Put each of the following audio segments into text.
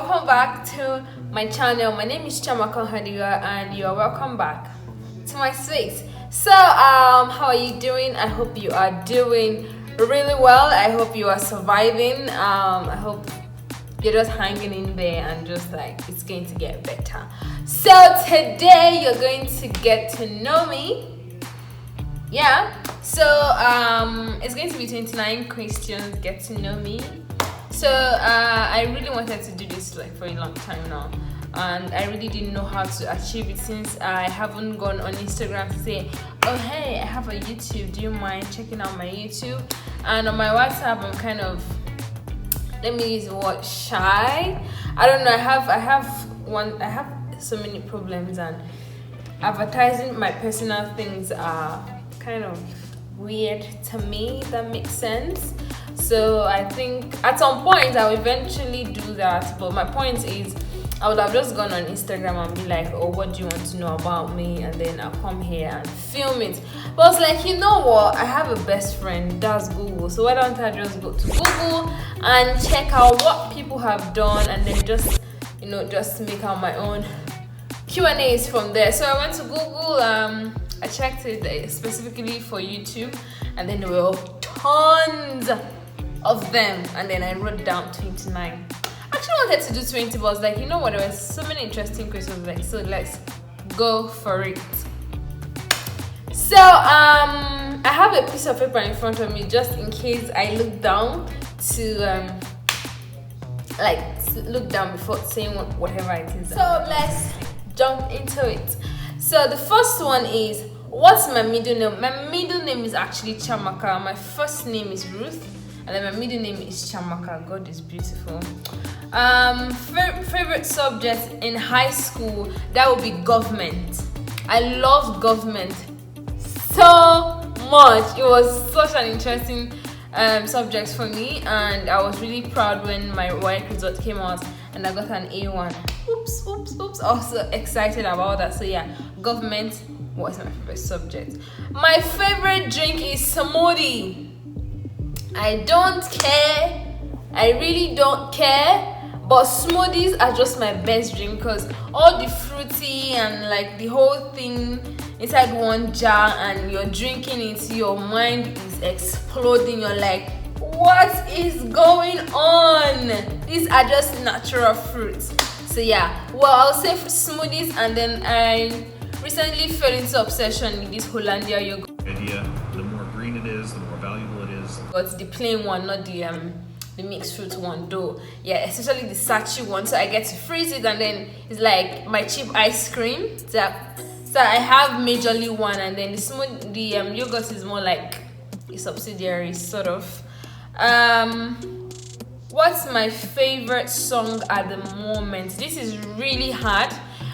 welcome back to my channel. My name is Chamaka Hadiga and you are welcome back to my space. So how are you doing? I hope you are doing really well. I hope you are surviving. I hope you're just hanging in there and just like it's going to get better. So today you're going to get to know me. Yeah, so it's going to be 29 questions, get to know me. So I really wanted to do this like for a long time now, and I really didn't know how to achieve it since I haven't gone on Instagram to say, oh hey, I have a YouTube, do you mind checking out my YouTube? And on my WhatsApp I'm kind of, let me use the word shy. I don't know, I have so many problems, and advertising my personal things are kind of weird to me, if that makes sense. So I think at some point I'll eventually do that, but my point is I would have just gone on Instagram and be like, oh, what do you want to know about me? And then I'll come here and film it. But I was like, you know what, I have a best friend, that's Google, so why don't I just go to Google and check out what people have done, and then just make out my own Q&As from there. So I went to Google, I checked it specifically for YouTube, and then there were tons of them, and then I wrote down 29. I actually wanted to do 20, but I was like, you know what, there were so many interesting questions, like, so let's go for it. So I have a piece of paper in front of me just in case I look down to look down before saying whatever it is. So let's jump into it. So the first one is, what's my middle name? My middle name is actually Chamaka. My first name is Ruth, and then my middle name is Chamaka. God is beautiful. Favorite subject in high school, that would be government. I loved government so much. It was such an interesting subject for me, and I was really proud when my work result came out and I got an A1. Oops. I was so excited about that. So yeah, government was my favorite subject. My favorite drink is smoothie. I don't care. I really don't care. But smoothies are just my best drink because all the fruity and like the whole thing inside one jar, and you're drinking it, your mind is exploding. You're like, what is going on? These are just natural fruits. So yeah, well, I'll say smoothies, and then I recently fell into obsession with this Hollandia yogurt. Idea, the more green it is, the more valuable it is. But the plain one, not the mixed fruit one though. Yeah, especially the sachet one. So I get to freeze it, and then it's like my cheap ice cream. So I have majorly one, and then the yogurt is more like a subsidiary sort of. What's my favorite song at the moment? This is really hard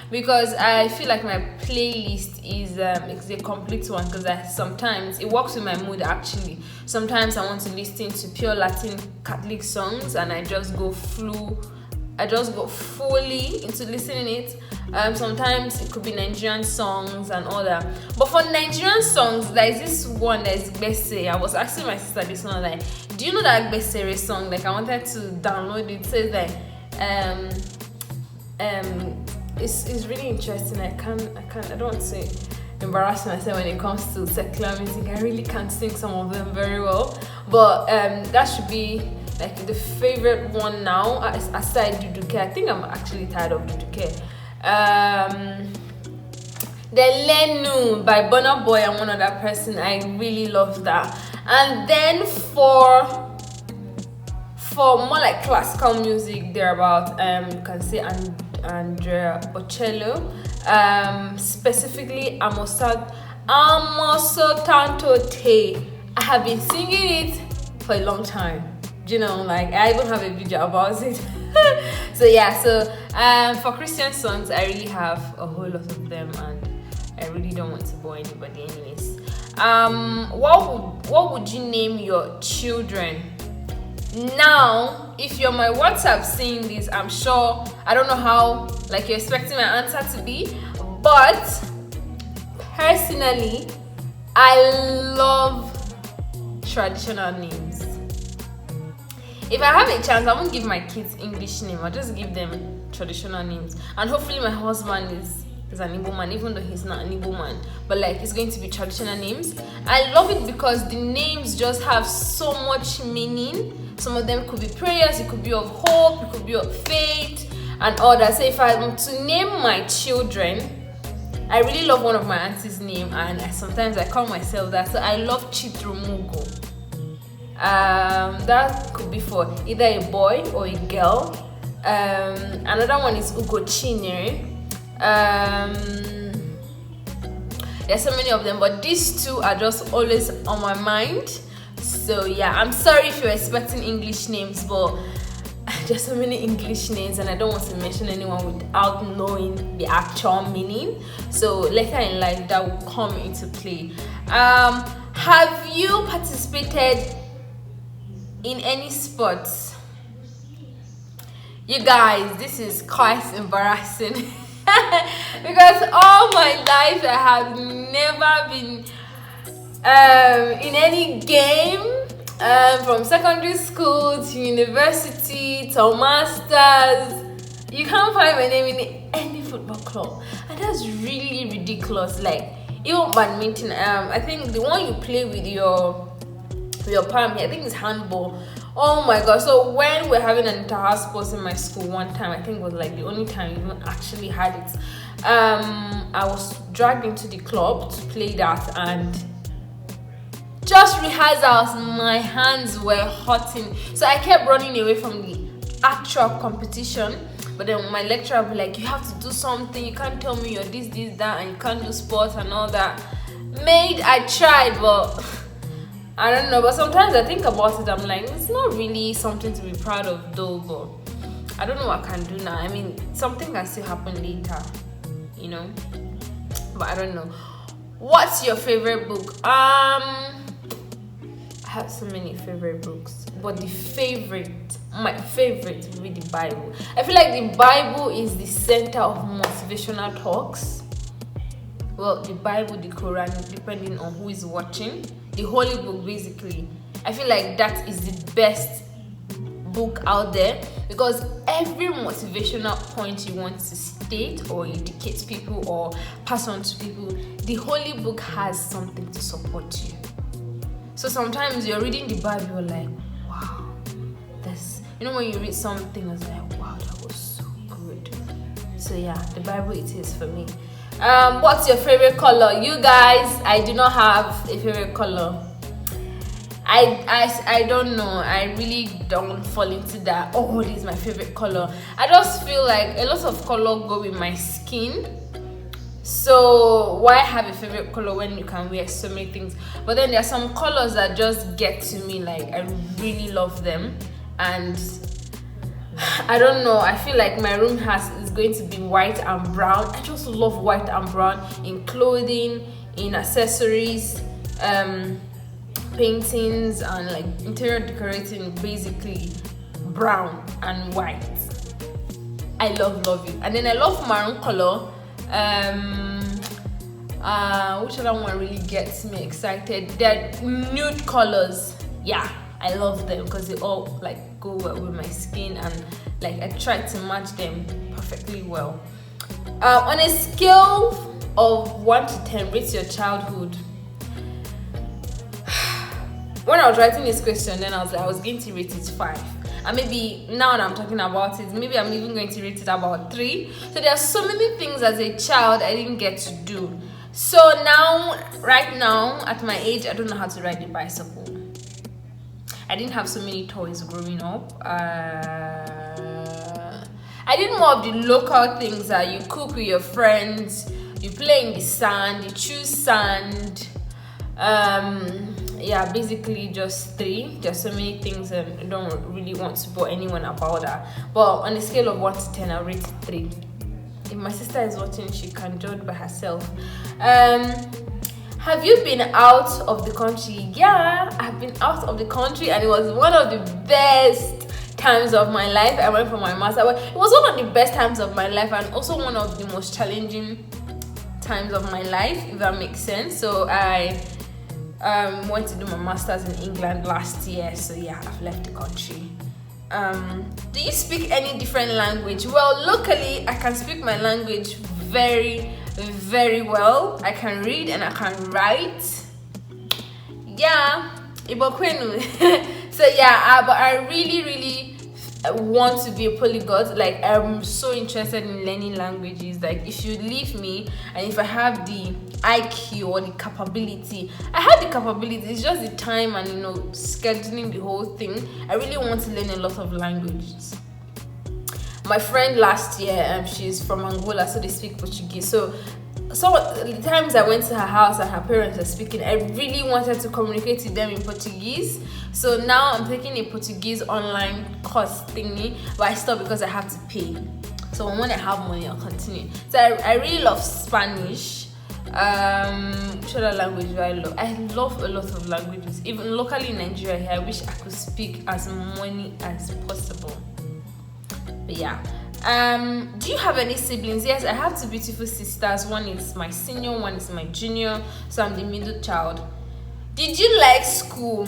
because I feel like my playlist is it's a complete one, because sometimes it works with my mood actually. Sometimes I want to listen to pure Latin Catholic songs, and I just go fully into listening it. Sometimes it could be Nigerian songs and all that. But for Nigerian songs, there is this one that is Gbese. I was asking my sister this one, like, do you know that Gbese song? Like, I wanted to download it. It says that it's really interesting. I don't want to embarrass myself when it comes to secular music. I really can't sing some of them very well, but that should be like the favorite one now, aside Duduke. I think I'm actually tired of Duduke. The Lenu by Burna Boy and one other person, I really love that. And then for more like classical music, they're about you can say Andrea Bocello, specifically Amoso Tanto Te. I have been singing it for a long time. Like I even have a video about it. So yeah, for Christian songs, I really have a whole lot of them, and I really don't want to bore anybody anyways. What would you name your children? Now, if you're my WhatsApp seeing this, I'm sure, I don't know how like you're expecting my answer to be, but personally, I love traditional names. if I have a chance, I won't give my kids English name. I'll just give them traditional names. And hopefully my husband is an Igbo man, even though he's not an Igbo man. But like, it's going to be traditional names. I love it because the names just have so much meaning. Some of them could be prayers, it could be of hope, it could be of faith, and all that. So if I'm to name my children, I really love one of my auntie's name, and sometimes I call myself that. So I love Chitrumugo. That could be for either a boy or a girl. Another one is Ugochinyere. There's so many of them, but these two are just always on my mind. So yeah, I'm sorry if you're expecting English names, but there's so many English names and I don't want to mention anyone without knowing the actual meaning. So later in life that will come into play. Have you participated in any sports? You guys, this is quite embarrassing because all my life I have never been in any game, from secondary school to university to masters. You can't find my name in any football club, and that's really ridiculous. Like even badminton, I think the one you play with your palm here, I think it's handball. Oh my god. So when we're having an inter-house sports in my school one time, I think it was like the only time we even actually had it, I was dragged into the club to play that, and just rehearsals, my hands were hurting, so I kept running away from the actual competition. But then my lecturer would be like, you have to do something, you can't tell me you're this, that, and you can't do sports and all that. I tried, but I don't know. But sometimes I think about it, I'm like, it's not really something to be proud of though, but I don't know what I can do now. I mean, something can still happen later, you know, but I don't know. What's your favorite book? I have so many favorite books, but my favorite would be the Bible. I feel like the Bible is the center of motivational talks. Well, the Bible, the Quran, depending on who is watching. The Holy Book, basically. I feel like that is the best book out there, because every motivational point you want to state or educate people or pass on to people, the Holy Book has something to support you. So sometimes you're reading the Bible, you're like, wow, this, you know, when you read something, it's like, wow, that was so good. So yeah, the Bible it is for me. What's your favorite color? You guys, I do not have a favorite color. I don't know. I really don't fall into that. Oh, this is my favorite color. I just feel like a lot of color go with my skin. So why have a favorite color when you can wear so many things? But then there are some colors that just get to me, like I really love them, and I don't know, I feel like my room is going to be white and brown. I just love white and brown in clothing, in accessories, paintings, and like interior decorating, basically brown and white. I love it. And then I love maroon color. Which other one really gets me excited? They're nude colors. Yeah, I love them because they all like go well with my skin, and like I try to match them perfectly well. On a scale of 1 to 10, rate your childhood. When I was writing this question, then I was going to rate it 5. And maybe now that I'm talking about it, maybe I'm even going to rate it about 3. So there are so many things as a child I didn't get to do. So now, right now, at my age, I don't know how to ride a bicycle. I didn't have so many toys growing up. I did more of the local things that you cook with your friends, you play in the sand, you choose sand. Yeah, basically just 3. There's so many things, and I don't really want to bore anyone about that. But on a scale of 1 to 10, I'll rate it 3. If my sister is watching, she can judge by herself. Have you been out of the country? Yeah, I've been out of the country, and it was one of the best times of my life. I went for my master. It was one of the best times of my life, and also one of the most challenging times of my life, if that makes sense. So I went to do my masters in England last year. So yeah, I've left the country. do you speak any different language? Well, locally I can speak my language very, very well. I can read and I can write. Yeah, Ibokwenu. So yeah, but I really want to be a polyglot. Like, I'm so interested in learning languages. Like, if you leave me and if I have the IQ or the capability, I have the capability, it's just the time and scheduling the whole thing. I really want to learn a lot of languages. My friend last year, she's from Angola, so they speak Portuguese. So the times I went to her house and her parents were speaking, I really wanted to communicate with them in Portuguese. So now I'm taking a Portuguese online course thingy, but I stopped because I have to pay. So when I have money, I'll continue. So I really love Spanish. Which other language do I love? I love a lot of languages. Even locally in Nigeria here, I wish I could speak as many as possible. But yeah. Do you have any siblings? Yes, I have 2 beautiful sisters. One is my senior, one is my junior, so I'm the middle child. Did you like school?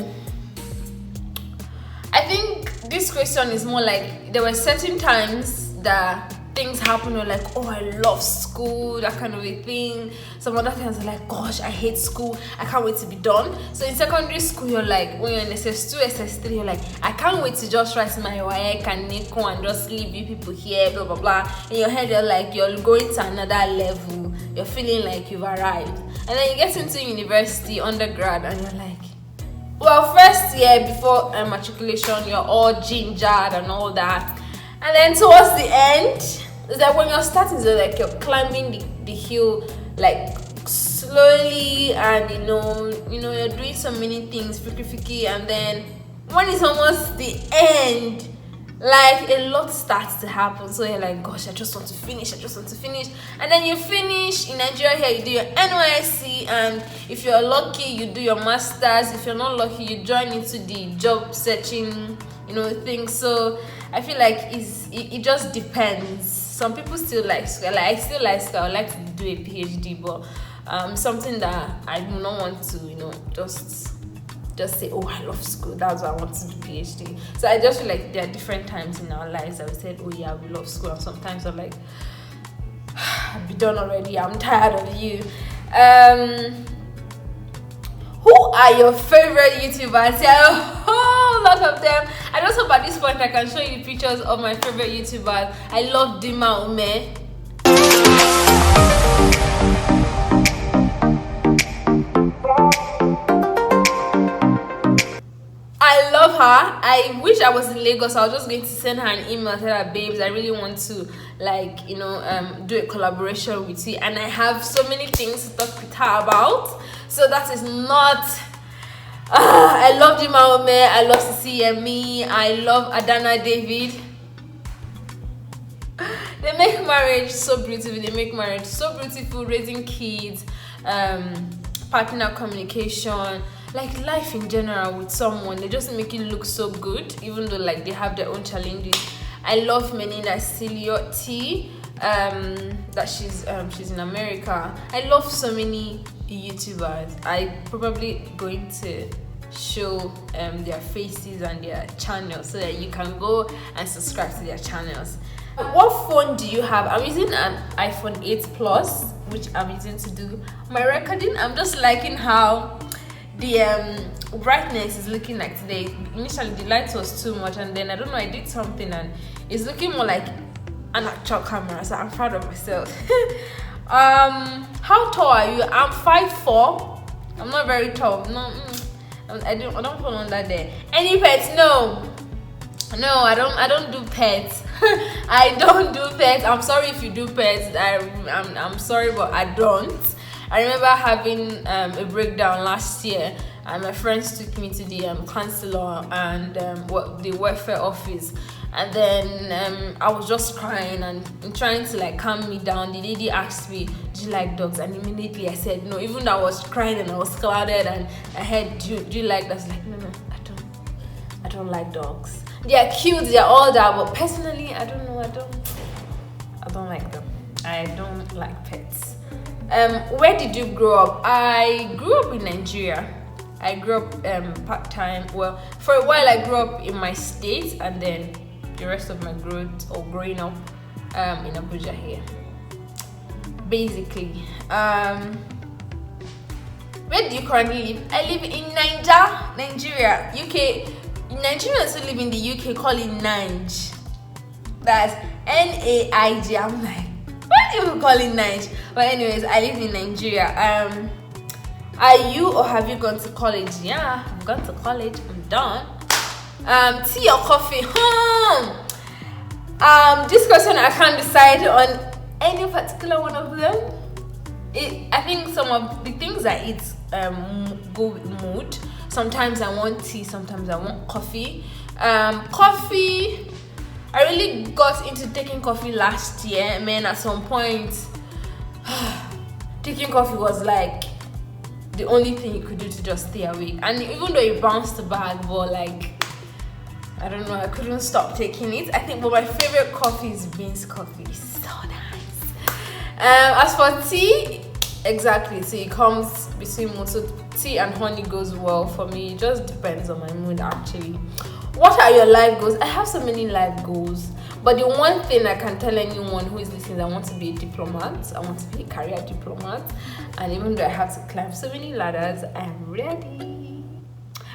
I think this question is more like, there were certain times that things happen, you're like, oh, I love school, that kind of a thing. Some other times are like, gosh, I hate school, I can't wait to be done. So in secondary school, you're like, when you're in SS2, SS3, you're like, I can't wait to just write my WAEC and NECO and just leave you people here, blah blah blah. In your head, you're like, you're going to another level, you're feeling like you've arrived. And then you get into university, undergrad, and you're like, well, first year before matriculation, you're all gingered and all that. And then towards the end, it's like when you're starting, so like you're climbing the hill like slowly, and you're doing so many things, freaky, and then when it's almost the end, like a lot starts to happen. So you're like, gosh, I just want to finish. And then you finish. In Nigeria here, you do your NYSC, and if you're lucky, you do your masters. If you're not lucky, you join into the job searching thing. So I feel like it just depends. Some people still like school. Like, I still like school. I would like to do a PhD, but something that I do not want to just say, oh, I love school, that's why I want to do PhD. So I just feel like there are different times in our lives that we said, oh yeah, we love school, and sometimes I'm like, be done already, I'm tired of you. Who are your favorite YouTubers? Yeah, a whole lot of them. I just hope at this point I can show you pictures of my favorite YouTubers. I love Dima Ume. I love her. I wish I was in Lagos. I was just going to send her an email, tell her, babes, I really want to do a collaboration with you, and I have so many things to talk with her about. So that is not. I love Dima Ume. I love CCME. I love Adana David. They make marriage so beautiful. Raising kids, partner communication, like life in general with someone. They just make it look so good, even though like they have their own challenges. I love Menina Siliotti. That she's in America. I love so many YouTubers. I probably going to show their faces and their channels so that you can go and subscribe to their channels. What phone do you have? I'm using an iPhone 8 Plus, which I'm using to do my recording. I'm just liking how the brightness is looking like today. Initially the light was too much, and then I don't know, I did something and it's looking more like an actual camera, so I'm proud of myself. How tall are you? I'm 5'4". I'm not very tall. No, I don't fall under there. Any pets? No, I don't do pets. I don't do pets. I'm sorry if you do pets. I'm sorry, but I don't. I remember having a breakdown last year, and my friends took me to the counselor and the welfare office, and then I was just crying and trying to like calm me down. The lady asked me, do you like dogs? And immediately I said no, even though I was crying and I was clouded, and I heard, do you like dogs? Like, no, I don't like dogs. They're cute, they're all that, but personally I don't know, I don't like them. I don't like pets. Where did you grow up? I grew up in Nigeria. I grew up part-time. Well, for a while I grew up in my state, and then the rest of my growing up in Abuja here. Basically, where do you currently live? I live in Nigeria, UK. Nigerians who live in the UK call it Nige. That's Naij. I'm like, why do you call it Nige? But anyways, I live in Nigeria. Are you or have you gone to college? Yeah, I've gone to college. I'm done. Tea or coffee? This question I can't decide on any particular one of them. I think some of the things I eat go with mood. Sometimes I want tea, sometimes I want coffee. Coffee, I really got into taking coffee last year. Man, at some point, taking coffee was like the only thing you could do to just stay awake. And even though it bounced back, but like, I don't know, I couldn't stop taking it. I think, but my favorite coffee is beans coffee. It's so nice. As for tea, exactly. So it comes between mood. So tea and honey goes well for me. It just depends on my mood, actually. What are your life goals? I have so many life goals, but the one thing I can tell anyone who is listening, I want to be a diplomat. I want to be a career diplomat, and even though I have to climb so many ladders, I am ready.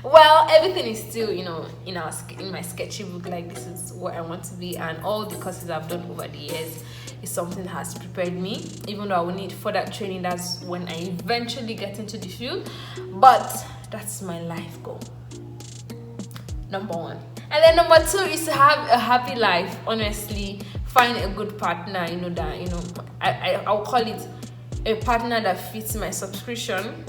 Well, everything is still, in my sketchy book. Like, this is what I want to be, and all the courses I've done over the years is something that has prepared me. Even though I will need further training, that's when I eventually get into the field. But that's my life goal. Number one. And then number two is to have a happy life. Honestly, find a good partner. I'll call it a partner that fits my subscription.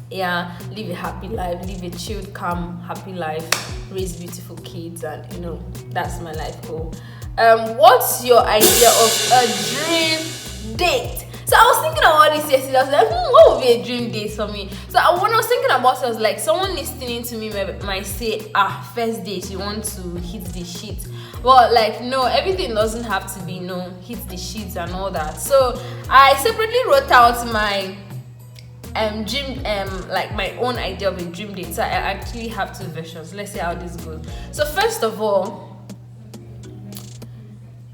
Yeah, live a happy life, live a chilled, calm, happy life, raise beautiful kids, and that's my life goal. What's your idea of a dream date? So I was thinking about this yesterday. I was like, what would be a dream date for me? So when I was thinking about it, I was like, someone listening to me might say, first date, you want to hit the shit. Well, like, no, everything doesn't have to be, hit the shit and all that. So I separately wrote out my dream, like my own idea of a dream date. So I actually have two versions. Let's see how this goes. So first of all,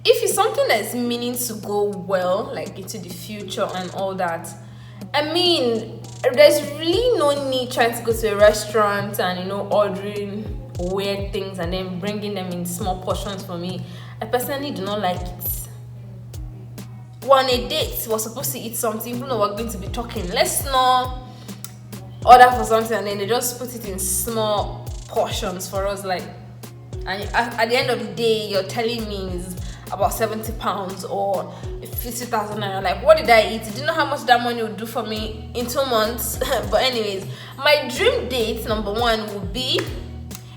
if it's something that's meaning to go well, like into the future and all that, I mean, there's really no need trying to go to a restaurant and ordering weird things and then bringing them in small portions for me. I personally do not like it. On a date, we're supposed to eat something, even though we're going to be talking. Let's not order for something and then they just put it in small portions for us, like, and at the end of the day, you're telling me is about 70 pounds or 50,000 naira. Like, what did I eat? Do you know how much that money would do for me in 2 months? But anyways, my dream date number one would be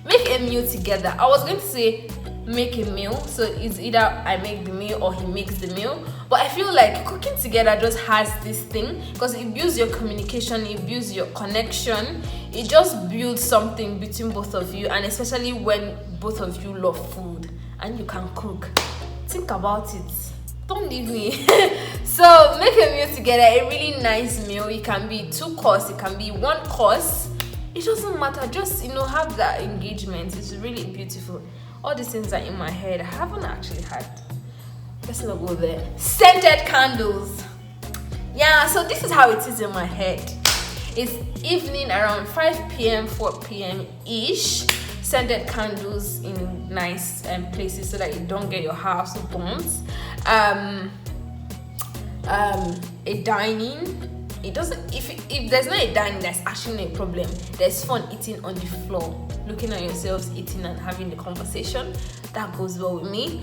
make a meal together. I was going to say make a meal, so it's either I make the meal or he makes the meal, but I feel like cooking together just has this thing because it builds your communication, it builds your connection, it just builds something between both of you, and especially when both of you love food and you can cook. Think about it, don't leave me. So make a meal together, a really nice meal. It can be 2 course, it can be 1 course, it doesn't matter. Just have that engagement. It's really beautiful. All these things are in my head. I haven't actually had. Let's not go there. Scented candles. Yeah, so this is how it is in my head. It's evening around 5 p.m, 4 p.m ish. Scented candles in nice places so that you don't get your house burnt. A dining. It doesn't. If there's not a dining, there's actually no problem. There's fun eating on the floor, looking at yourselves eating and having the conversation. That goes well with me.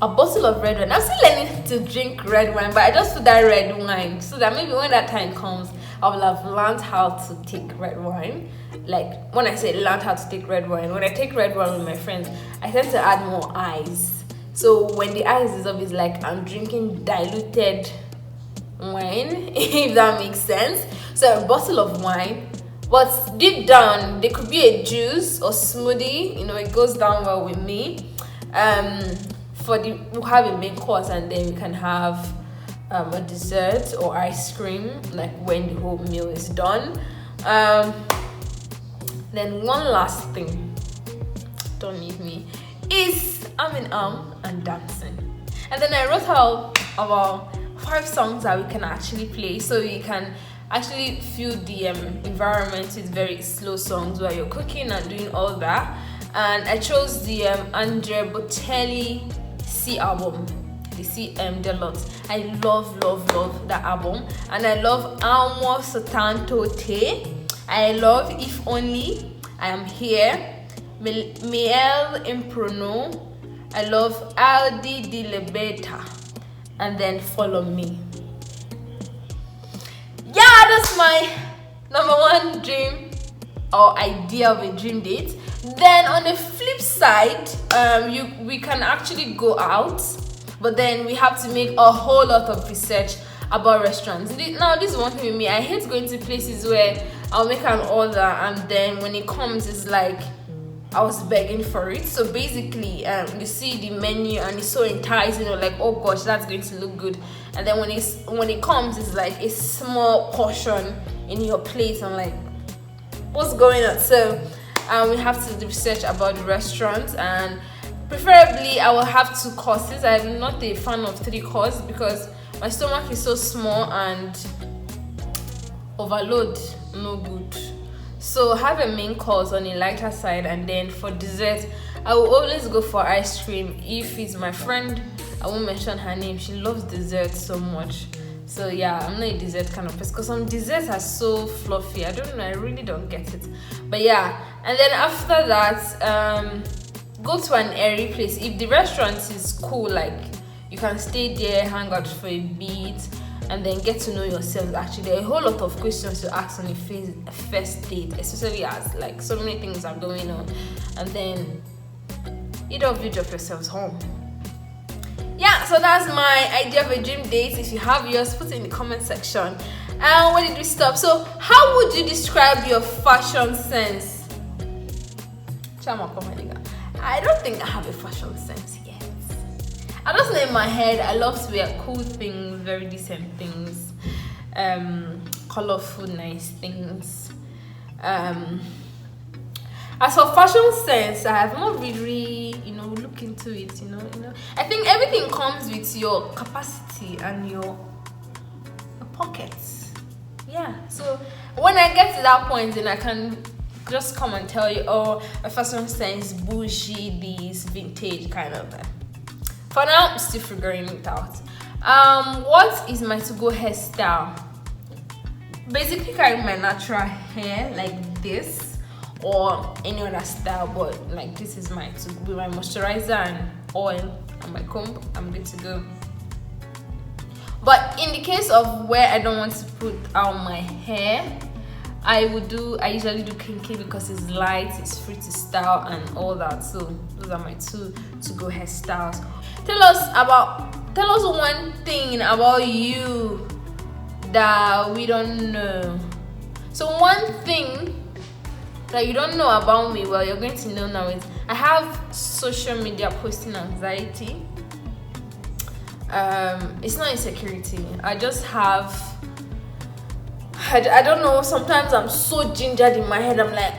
A bottle of red wine. I'm still learning to drink red wine, but I just put that red wine so that maybe when that time comes, I will have learned how to take red wine. Like, when I say learned how to take red wine, when I take red wine with my friends, I tend to add more ice. So when the ice is up, it's like I'm drinking diluted wine, if that makes sense. So a bottle of wine, but deep down there could be a juice or smoothie. It goes down well with me. We'll have a main course and then we can have a dessert or ice cream, like when the whole meal is done. Then one last thing, don't leave me, is and dancing. And then I wrote out about 5 songs that we can actually play, so you can actually feel the environment with very slow songs while you're cooking and doing all that. And I chose the Andrea Bocelli C album, the C Deluxe. I love that album, and I love Amo Soltanto Te. I love If Only, I Am Here, Miel Improno. I love Aldi Di Lebeta, and then Follow Me. Yeah, that's my number 1 dream or idea of a dream date. Then on the flip side, we can actually go out, but then we have to make a whole lot of research about restaurants. Now, this is one thing with me. I hate going to places where I'll make an order and then when it comes, it's like I was begging for it. So basically, you see the menu and it's so enticing, like, oh gosh, that's going to look good. And then when it comes, it's like a small portion in your plate. I'm like, what's going on? So we have to do research about the restaurant, and preferably I will have 2 courses. I'm not a fan of 3 courses because my stomach is so small and overload no good. So have a main course on a lighter side, and then for dessert I will always go for ice cream. If it's my friend, I won't mention her name, she loves dessert so much. So yeah, I'm not a dessert kind of person because some desserts are so fluffy. I don't know, I really don't get it. But yeah, and then after that, go to an airy place. If the restaurant is cool, like you can stay there, hang out for a bit, and then get to know yourselves. Actually, there are a whole lot of questions to ask on a first date, especially as like so many things are going on. And then either of you drop yourselves home. Yeah, so that's my idea of a dream date. If you have yours, put it in the comment section. And where did we stop? So how would you describe your fashion sense? I don't think I have a fashion sense yet. I just know in my head I love to wear cool things, very decent things, colorful, nice things. As for fashion sense, I have not really, look into it, I think everything comes with your capacity and your pockets. Yeah, so when I get to that point, then I can just come and tell you, oh, a fashion sense, bougie, this, vintage kind of thing. For now, I'm still figuring it out. What is my to-go hairstyle? Basically, carrying my natural hair like this, or any other style, but like this is my with my moisturizer and oil and my comb, I'm good to go. But in the case of where I don't want to put out my hair, I usually do kinky because it's light, it's free to style and all that. So those are my 2 to-go hairstyles. Tell us one thing about you that we don't know. So one thing that you don't know about me, well, you're going to know now, is I have social media posting anxiety. It's not insecurity. I just have, I don't know, sometimes I'm so gingered in my head. I'm like,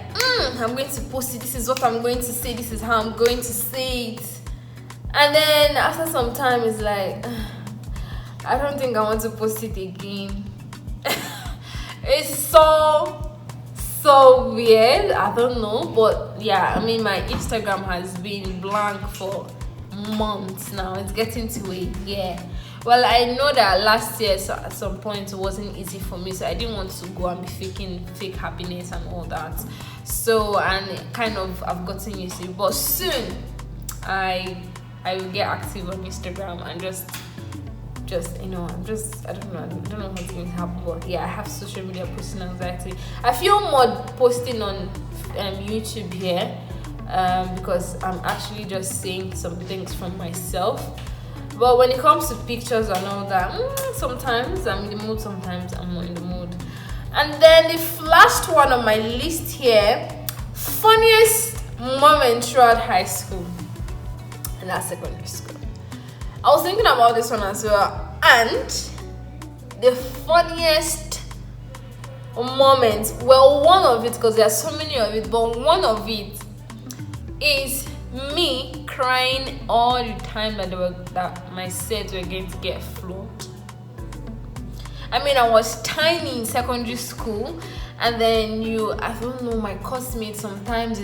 I'm going to post it, this is what I'm going to say, this is how I'm going to say it. And then after some time, it's like, I don't think I want to post it again. It's so weird, I don't know. But yeah, I mean, my Instagram has been blank for months now. It's getting to a year. Well, I know that last year, so at some point, it wasn't easy for me, so I didn't want to go and be faking fake happiness and all that. So, and kind of I've gotten used to it. But soon, I will get active on Instagram and just I don't know what's going to happen. But yeah, I have social media posting anxiety. I feel more posting on YouTube here because I'm actually just saying some things from myself. But when it comes to pictures and all that, sometimes I'm in the mood, sometimes I'm not in the mood. And then the last one on my list here, funniest moment throughout high school and that's secondary school. I was thinking about this one as well, and the funniest moment, well, one of it, because there are so many of it, but one of it is me crying all the time that my sets were going to get flogged. I mean, I was tiny in secondary school, and then I don't know, my classmates, sometimes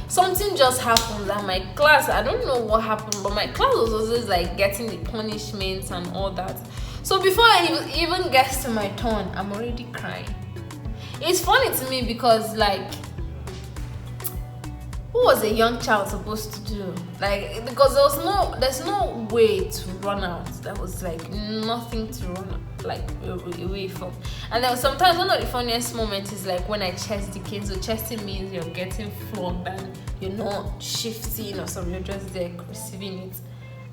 something just happens, and my class, I don't know what happened, but my class was always like getting the punishments and all that. So before I even gets to my turn, I'm already crying. It's funny to me because, like, what was a young child supposed to do? Like, because there's no way to run out. There was like nothing to run like away from. And then sometimes one of the funniest moments is like when I chest the kids. So chesting means you're getting flogged and you're not shifting or something. You're just there receiving it.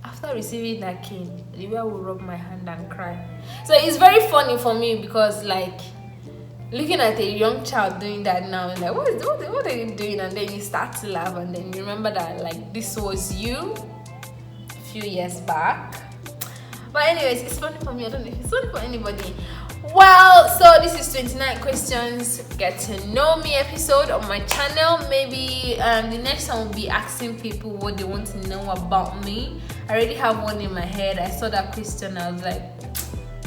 After receiving that cane, Olivia will rub my hand and cry. So it's very funny for me because, like, looking at a young child doing that now, like, what are you doing? And then you start to laugh, and then you remember that, like, this was you a few years back. But anyways, it's funny for me. I don't know if it's funny for anybody. Well, so this is 29 questions get to know me episode on my channel. Maybe the next one will be asking people what they want to know about me. I already have one in my head. I saw that question, I was like,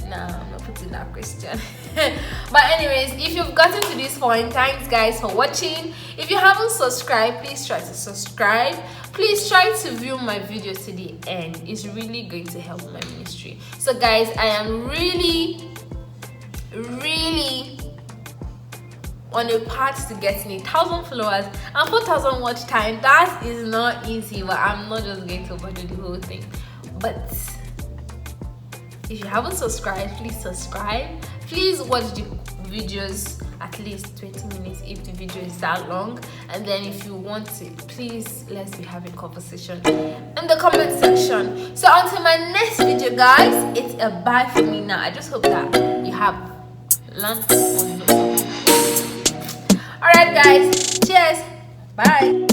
nah, I'm not putting that question. But anyways, if you've gotten to this point, thanks guys for watching. If you haven't subscribed, please try to subscribe. Please try to view my video to the end. It's really going to help my ministry. So guys, I am really on a path to getting 1,000 followers and 4,000 watch time. That is not easy, but I'm not just going to overdo the whole thing. But if you haven't subscribed, please subscribe. Please watch the videos at least 20 minutes if the video is that long. And then if you want it, please let's be having conversation in the comment section. So until my next video, guys, it's a bye for me now. I just hope that you have learned. Alright guys, cheers, bye.